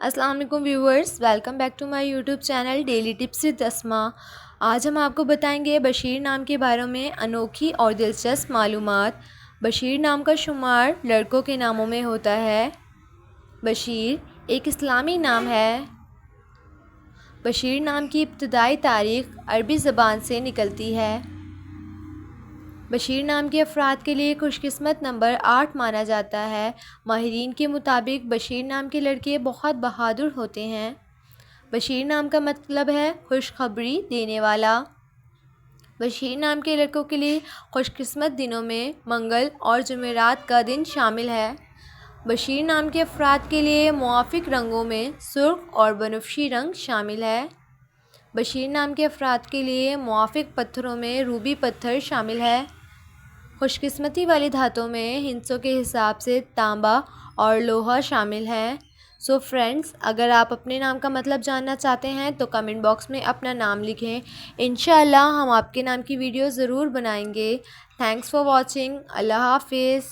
अस्सलाम वालेकुम viewers, welcome back to my YouTube channel daily tips with Tasma. आज हम आपको बताएंगे बशीर नाम के बारे में अनोखी और दिलचस्प मालूमात। बशीर नाम का शुमार लड़कों के नामों में होता है। बशीर एक इस्लामी नाम है। बशीर नाम की इब्तदाई तारीख़ अरबी ज़बान से निकलती है। बशीर नाम के अफराद के लिए खुशकिस्मत नंबर 8 माना जाता है। माहिरीन के मुताबिक बशीर नाम के लड़के बहुत बहादुर होते हैं। बशीर नाम का मतलब है खुशखबरी देने वाला। बशीर नाम के लड़कों के लिए खुशकिस्मत दिनों में मंगल और जुमेरात का दिन शामिल है। बशीर नाम के अफराद के लिए मुआफ़िक रंगों में सुर्ख और बनफशी रंग शामिल है। बशीर नाम के अफराद के लिए मुआफ़िक पत्थरों में रूबी पत्थर शामिल है। खुशकिस्मती वाली धातों में हिंसों के हिसाब से तांबा और लोहा शामिल है। सो फ्रेंड्स, अगर आप अपने नाम का मतलब जानना चाहते हैं तो कमेंट बॉक्स में अपना नाम लिखें। इंशाअल्लाह हम आपके नाम की वीडियो ज़रूर बनाएंगे। Thanks for watching. अल्लाह हाफिज़।